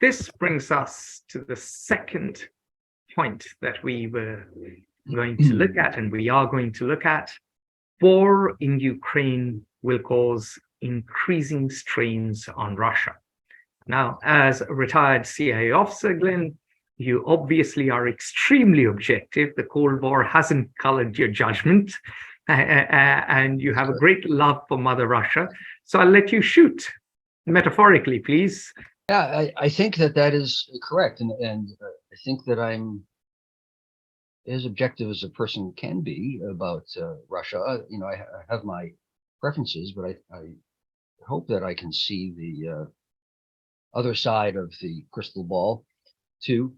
this brings us to the second point that we were going to look at, and we are going to look at. War in Ukraine will cause increasing strains on Russia. Now, as a retired CIA officer, Glenn, you obviously are extremely objective. The Cold War hasn't colored your judgment, and you have a great love for Mother Russia. So I'll let you shoot, metaphorically, please. Yeah, I think that is correct, and I think that I'm as objective as a person can be about Russia. You know, I have my preferences, but I hope that I can see the other side of the crystal ball too.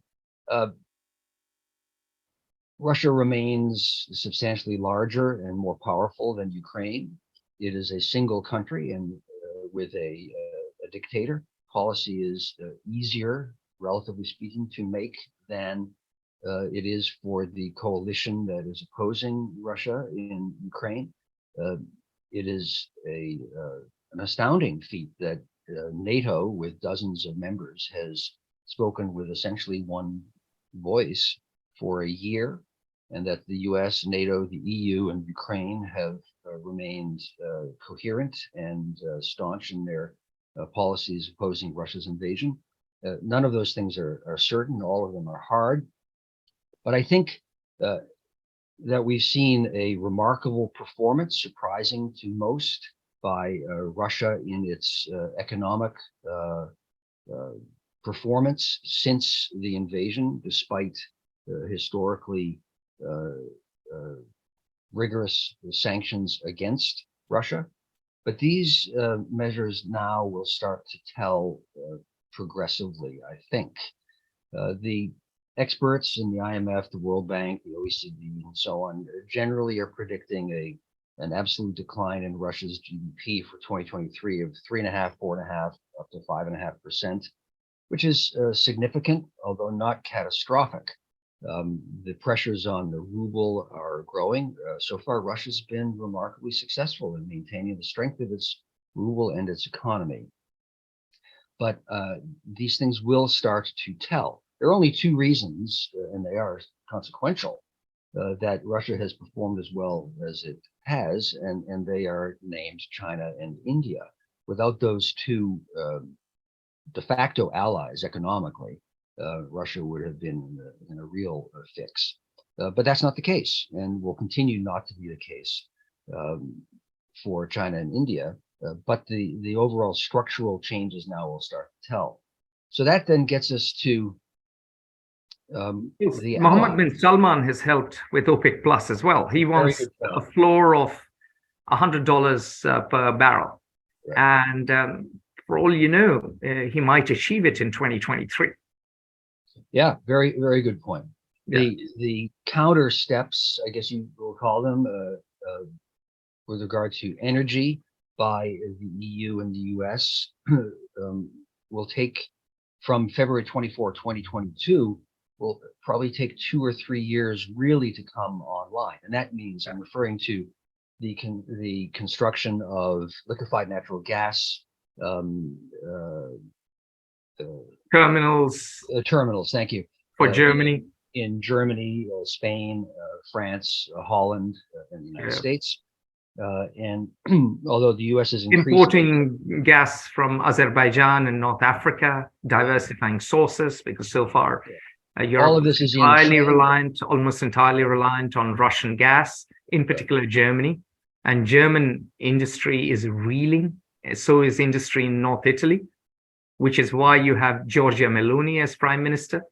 Russia remains substantially larger and more powerful than Ukraine. It is a single country and with a dictator. Policy is easier, relatively speaking, to make than it is for the coalition that is opposing Russia in Ukraine. It is an astounding feat that NATO, with dozens of members, has spoken with essentially one voice for a year, and that the US, NATO, the EU, and Ukraine have remained coherent and staunch in their policies opposing Russia's invasion. None of those things are certain. All of them are hard. But I think that we've seen a remarkable performance, surprising to most, by Russia in its economic performance since the invasion, despite historically rigorous sanctions against Russia. But these measures now will start to tell progressively, I think. The experts in the IMF, the World Bank, the OECD, and so on generally are predicting an absolute decline in Russia's GDP for 2023 of 3.5%, 4.5%, up to 5.5%, which is significant, although not catastrophic. The pressures on the ruble are growing. So far, Russia's been remarkably successful in maintaining the strength of its ruble and its economy. But these things will start to tell. There are only two reasons, and they are consequential, that Russia has performed as well as it has, and they are named China and India. Without those two de facto allies economically, Russia would have been in a real fix. But that's not the case, and will continue not to be the case for China and India. But the overall structural changes now will start to tell. So that then gets us to Mohammed bin Salman has helped with OPEC Plus as well. He wants a floor of $100 per barrel. Right. And for all you know, he might achieve it in 2023. Yeah, very, very good point. Yeah. The counter steps, I guess you will call them, with regard to energy by the EU and the US will take from February 24, 2022, will probably take 2 or 3 years really to come online. And that means I'm referring to the construction of liquefied natural gas terminals. Thank you. For Germany. In Germany, Spain, France, Holland, and the United States. And although the U.S. is importing gas from Azerbaijan and North Africa, diversifying sources, because so far Europe all of this is almost entirely reliant on Russian gas, in particular Germany. And German industry is reeling. So is industry in North Italy, which is why you have Giorgia Meloni as prime minister.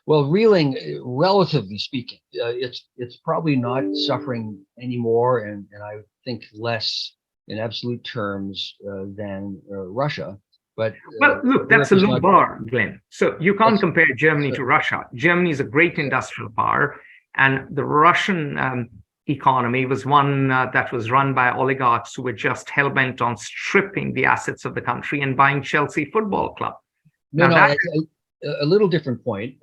Well, reeling, relatively speaking, it's probably not suffering anymore, and I think less in absolute terms than Russia. But well, look, that's a low bar, Glenn. So you can't compare Germany to Russia. Germany is a great industrial power, and the Russian economy was one that was run by oligarchs who were just hell-bent on stripping the assets of the country and buying Chelsea Football Club. A little different point.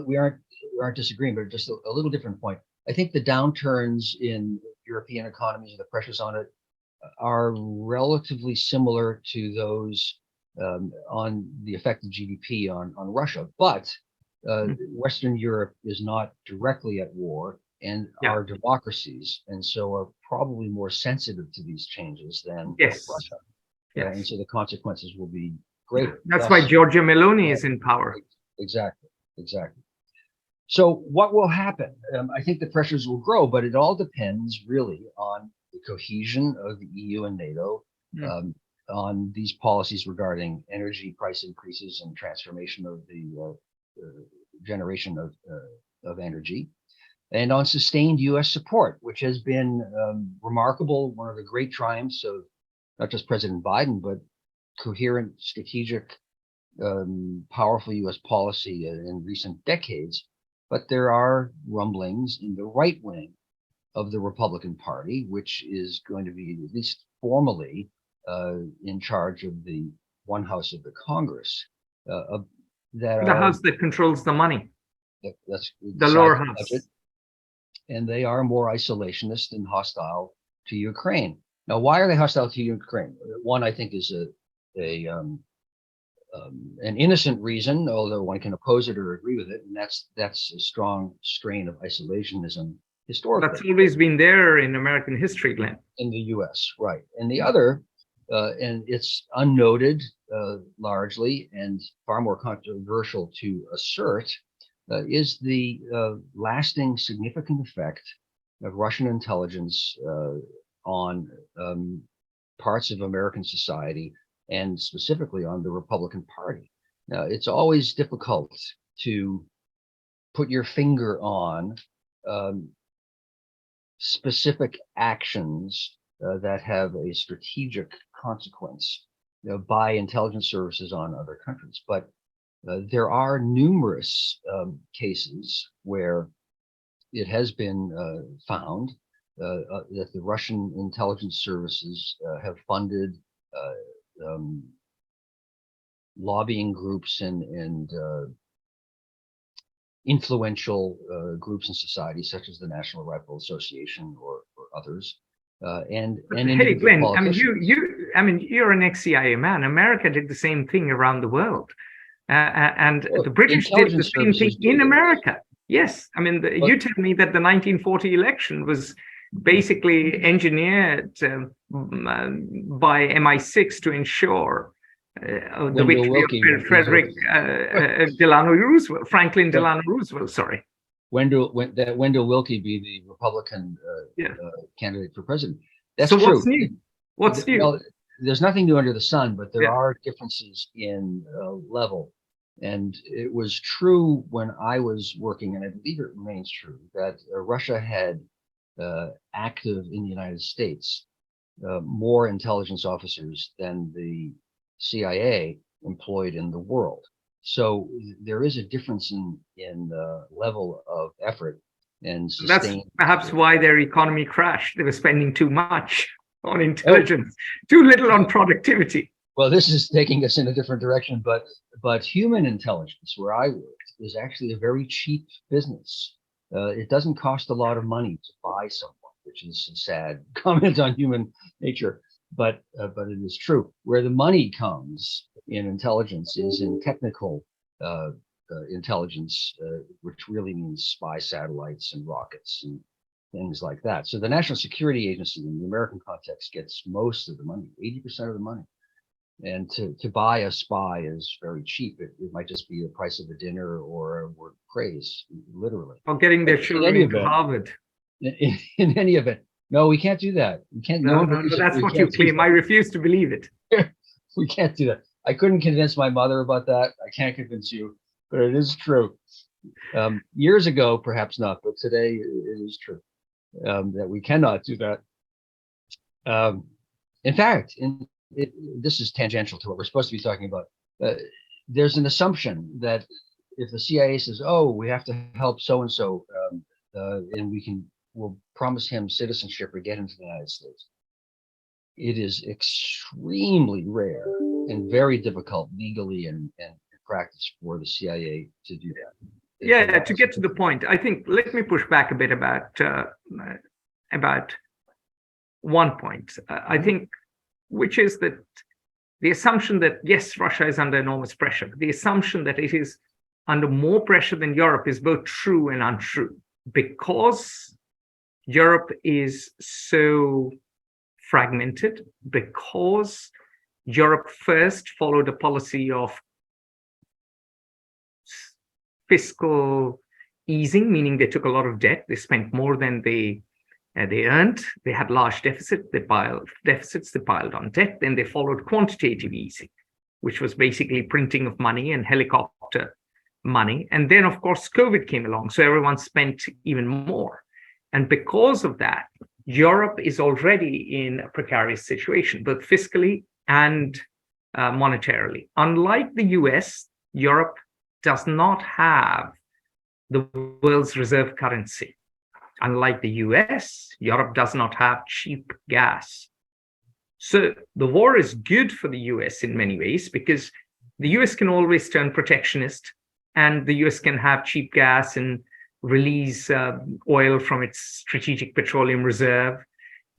We aren't disagreeing, but just a little different point. I think the downturns in European economies and the pressures on it are relatively similar to those on the effect of GDP on Russia. But Western Europe is not directly at war and are democracies, and so are probably more sensitive to these changes than Russia. And so the consequences will be greater. That's why Giorgia Meloni is in power. Exactly. So what will happen? I think the pressures will grow, but it all depends really on the cohesion of the EU and NATO, on these policies regarding energy price increases and transformation of the generation of energy, and on sustained U.S. support, which has been remarkable. One of the great triumphs of not just President Biden, but coherent, strategic, powerful U.S. policy in recent decades. But there are rumblings in the right wing of the Republican Party, which is going to be, at least formally, in charge of the one house of the Congress. The house that controls the money. That's the lower house. Budget, and they are more isolationist and hostile to Ukraine. Now, why are they hostile to Ukraine? One, I think, is an innocent reason, although one can oppose it or agree with it, and that's a strong strain of isolationism historically. That's always been there in American history, Glenn. In the U.S., right. And the other, and it's unnoted largely and far more controversial to assert, is the lasting significant effect of Russian intelligence on parts of American society, and specifically on the Republican Party. Now, it's always difficult to put your finger on specific actions that have a strategic consequence by intelligence services on other countries. But there are numerous cases where it has been found that the Russian intelligence services have funded lobbying groups and influential groups in society, such as the National Rifle Association or others. And hey, Glenn, I mean, you're an ex-CIA man. America did the same thing around the world, and the British did the same thing in America. Yes, I mean, you tell me that the 1940 election was basically engineered by MI6 to ensure the victory of Franklin Delano Roosevelt. Sorry. Wendell Willkie be the Republican candidate for president. That's so true. What's new? What's new? Well, there's nothing new under the sun, but there are differences in level. And it was true when I was working, and I believe it remains true, that Russia had active in the United States more intelligence officers than the CIA employed in the world. So there is a difference in level of effort and sustained. That's perhaps why their economy crashed. They were spending too much on intelligence, too little on productivity. Well, this is taking us in a different direction, but human intelligence, where I worked, is actually a very cheap business. It doesn't cost a lot of money to buy someone, which is a sad comment on human nature, but it is true. Where the money comes in intelligence is in technical intelligence, which really means spy satellites and rockets and things like that. So the National Security Agency in the American context gets most of the money, 80% of the money. And to buy a spy is very cheap. It might just be the price of a dinner or a word of praise, literally. Or getting their children into Harvard. In any event, no, we can't do that. We can't. No, that's what you claim. I refuse to believe it. We can't do that. I couldn't convince my mother about that. I can't convince you, but it is true. Years ago, perhaps not, but today it is true that we cannot do that. In fact, this is tangential to what we're supposed to be talking about. There's an assumption that if the CIA says, "Oh, we have to help so and so," and we'll promise him citizenship or get him to the United States. It is extremely rare and very difficult legally and in practice for the CIA to do that. To get to the point, I think let me push back a bit about one point. I think, which is that the assumption that, yes, Russia is under enormous pressure, the assumption that it is under more pressure than Europe is both true and untrue, because Europe is so fragmented, because Europe first followed a policy of fiscal easing, meaning they took a lot of debt, they spent more than they earned, they had large deficits, they piled on debt, then they followed quantitative easing, which was basically printing of money and helicopter money. And then, of course, COVID came along, so everyone spent even more. And because of that, Europe is already in a precarious situation, both fiscally and monetarily. Unlike the US, Europe does not have the world's reserve currency. Unlike the US, Europe does not have cheap gas. So the war is good for the US in many ways, because the US can always turn protectionist, and the US can have cheap gas and release oil from its strategic petroleum reserve.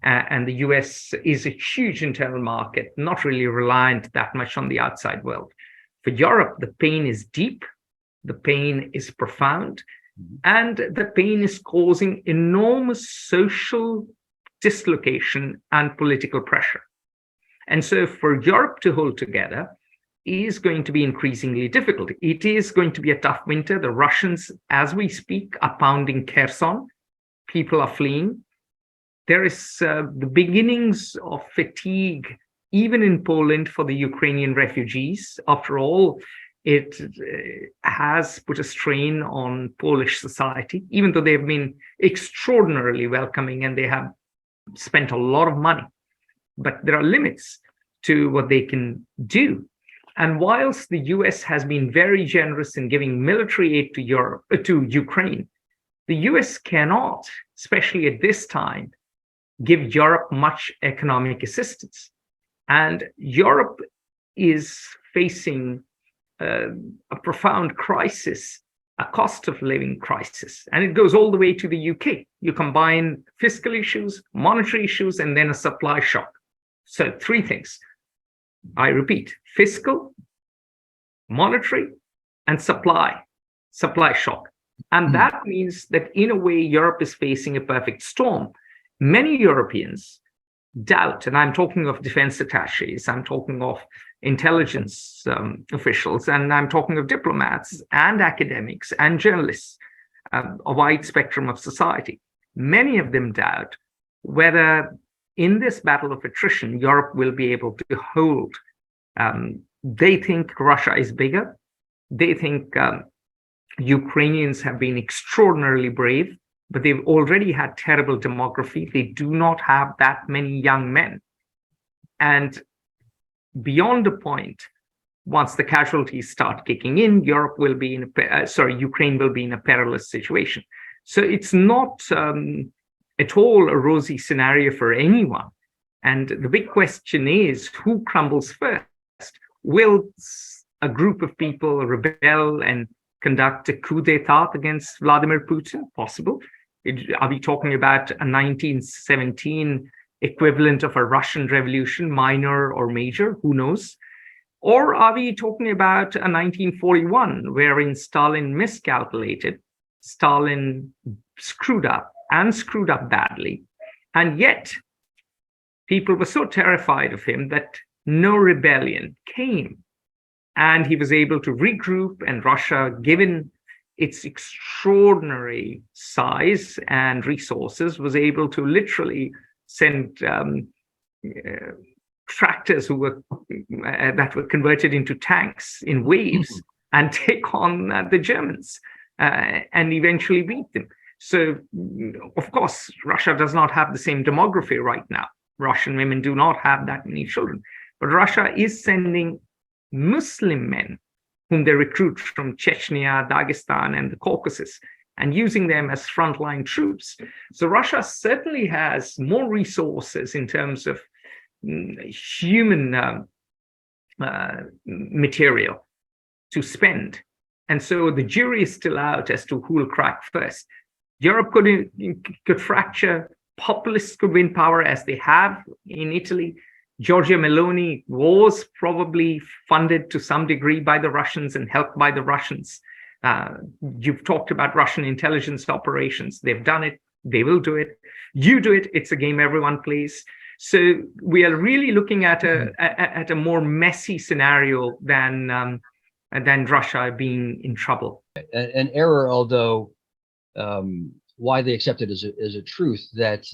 And the US is a huge internal market, not really reliant that much on the outside world. For Europe, the pain is deep, the pain is profound, and the pain is causing enormous social dislocation and political pressure. And so for Europe to hold together is going to be increasingly difficult. It is going to be a tough winter. The Russians, as we speak, are pounding Kherson. People are fleeing. There is the beginnings of fatigue, even in Poland, for the Ukrainian refugees. After all, it has put a strain on Polish society, even though they've been extraordinarily welcoming and they have spent a lot of money. But there are limits to what they can do. And whilst the US has been very generous in giving military aid to Ukraine, the US cannot, especially at this time, give Europe much economic assistance. And Europe is facing a profound crisis, a cost of living crisis. And it goes all the way to the UK. You combine fiscal issues, monetary issues, and then a supply shock. So three things. I repeat, fiscal, monetary, and supply shock. And that means that in a way, Europe is facing a perfect storm. Many Europeans doubt, and I'm talking of defense attaches, I'm talking of intelligence officials, and I'm talking of diplomats and academics and journalists, a wide spectrum of society. Many of them doubt whether in this battle of attrition, Europe will be able to hold. They think Russia is bigger. They think Ukrainians have been extraordinarily brave, but they've already had terrible demography. They do not have that many young men. And beyond a point, once the casualties start kicking in, Europe will be in Ukraine will be in a perilous situation. So it's not at all a rosy scenario for anyone. And the big question is, who crumbles first? Will a group of people rebel and conduct a coup d'etat against Vladimir Putin? Possible. Are we talking about a 1917 equivalent of a Russian revolution, minor or major? Who knows? Or are we talking about a 1941 wherein Stalin miscalculated, Stalin screwed up badly, and yet people were so terrified of him that no rebellion came, and he was able to regroup, and Russia, given its extraordinary size and resources, was able to literally send tractors that were converted into tanks in waves and take on the Germans and eventually beat them. So, of course, Russia does not have the same demography right now. Russian women do not have that many children, but Russia is sending Muslim men whom they recruit from Chechnya, Dagestan, and the Caucasus, and using them as frontline troops. So Russia certainly has more resources in terms of human material to spend. And so the jury is still out as to who will crack first. Europe could fracture, populists could win power as they have in Italy, Giorgia Meloni was probably funded to some degree by the Russians and helped by the Russians. You've talked about Russian intelligence operations. They've done it. They will do it. You do it. It's a game everyone plays. So we are really looking at a more messy scenario than Russia being in trouble. An error, although widely accepted as a truth, that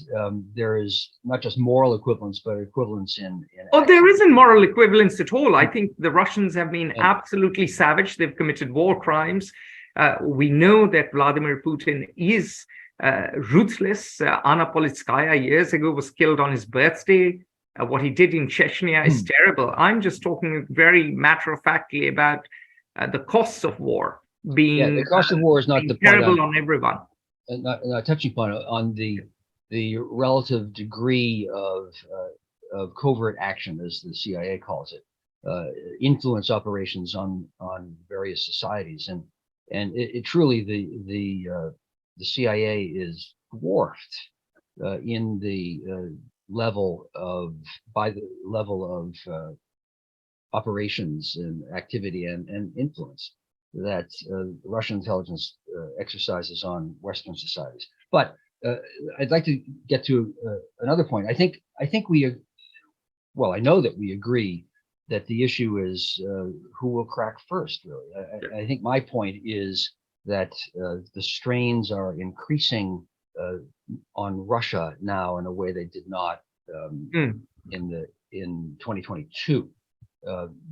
there is not just moral equivalence, but equivalence in Oh, there isn't moral equivalence at all. I think the Russians have been absolutely savage. They've committed war crimes. We know that Vladimir Putin is ruthless. Anna Politskaya years ago was killed on his birthday. What he did in Chechnya is terrible. I'm just talking very matter-of-factly about the costs of war being the cost of war is not the terrible on everyone. Not touching upon on the relative degree of covert action, as the CIA calls it, influence operations on various societies, and it truly the CIA is dwarfed in the level of operations and activity and influence that Russian intelligence exercises on Western societies. But I'd like to get to another point. I think I know that we agree that the issue is who will crack first, really. I think my point is that the strains are increasing on Russia now in a way they did not in 2022.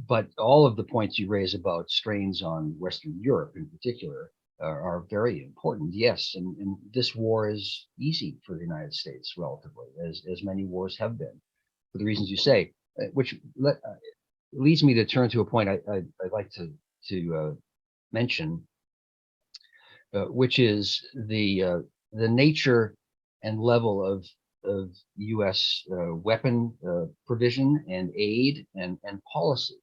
But all of the points you raise about strains on Western Europe in particular are very important. Yes, and this war is easy for the United States relatively, as many wars have been, for the reasons you say, which leads me to turn to a point I'd like to mention, which is the nature and level of U.S. weapon provision and aid and policy.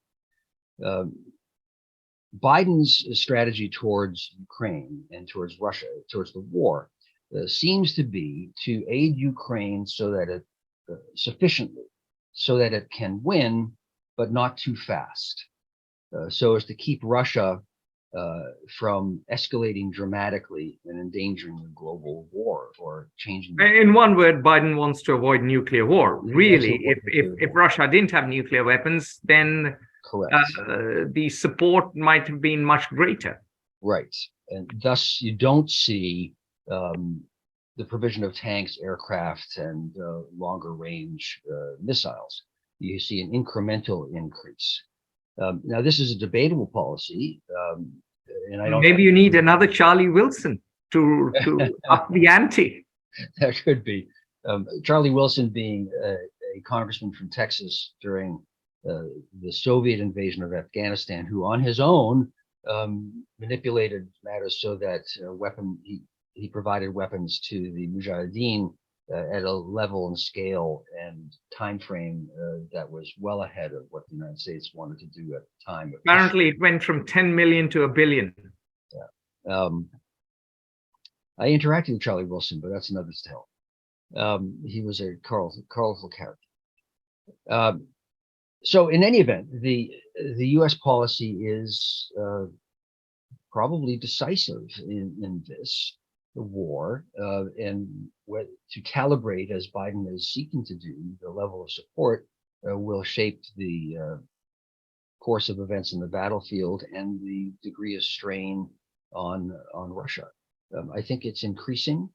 Biden's strategy towards Ukraine and towards Russia, towards the war, seems to be to aid Ukraine so that it sufficiently, so that it can win, but not too fast, so as to keep Russia from escalating dramatically and endangering a global war or changing. In one word, Biden wants to avoid nuclear war. Really, if Russia didn't have nuclear weapons, then the support might have been much greater. Right, and thus you don't see the provision of tanks, aircraft, and longer range missiles. You see an incremental increase. Now, this is a debatable policy. And I don't. Maybe you need another Charlie Wilson to up the ante. That could be. Charlie Wilson being a congressman from Texas during the Soviet invasion of Afghanistan, who on his own manipulated matters so that he provided weapons to the Mujahideen at a level and scale and time frame that was well ahead of what the United States wanted to do at the time. Apparently, it went from 10 million to 1 billion. Yeah. I interacted with Charlie Wilson, but that's another tale. He was a colorful character. So in any event, the U.S. policy is probably decisive in this war, and to calibrate, as Biden is seeking to do, the level of support will shape the course of events in the battlefield and the degree of strain on Russia. I think it's increasing,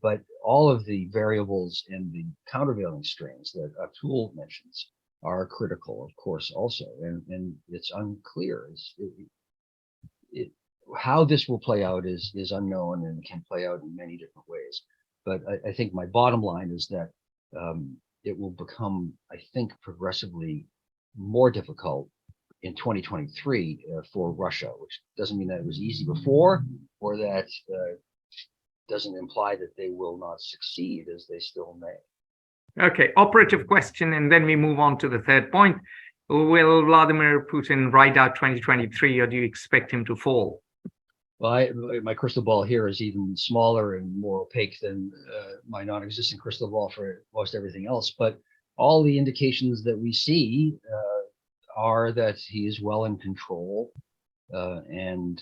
but all of the variables and the countervailing strains that Atul mentions are critical, of course, also, and it's unclear. How this will play out is unknown and can play out in many different ways. But I think my bottom line is that it will become, I think, progressively more difficult in 2023 for Russia, which doesn't mean that it was easy before, or that doesn't imply that they will not succeed, as they still may. Okay, operative question, and then we move on to the third point. Will Vladimir Putin ride out 2023, or do you expect him to fall? Well, my crystal ball here is even smaller and more opaque than my non-existent crystal ball for most everything else. But all the indications that we see are that he is well in control. And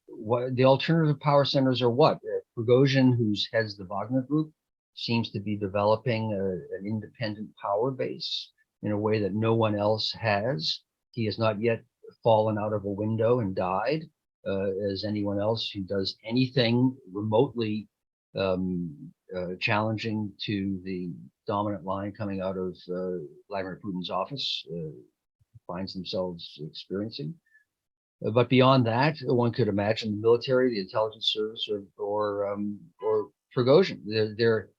what the alternative power centers are what? Prigozhin, who heads the Wagner Group, seems to be developing an independent power base in a way that no one else has. He has not yet fallen out of a window and died, as anyone else who does anything remotely challenging to the dominant line coming out of Vladimir Putin's office finds themselves experiencing. But beyond that, one could imagine the military, the intelligence service, or Prigozhin. They're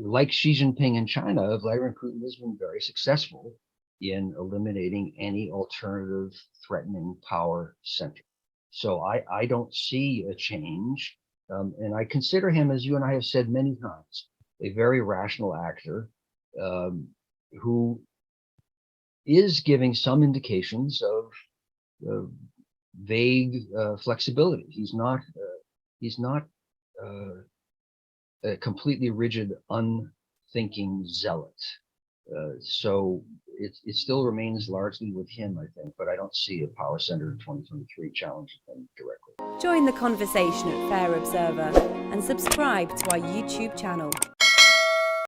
like Xi Jinping in China. Vladimir Putin has been very successful in eliminating any alternative threatening power center. So I don't see a change. And I consider him, as you and I have said many times, a very rational actor who is giving some indications of vague flexibility. He's not a completely rigid, unthinking zealot. So it still remains largely with him, I think, but I don't see a power center in 2023 challenging him directly. Join the conversation at Fair Observer and subscribe to our YouTube channel.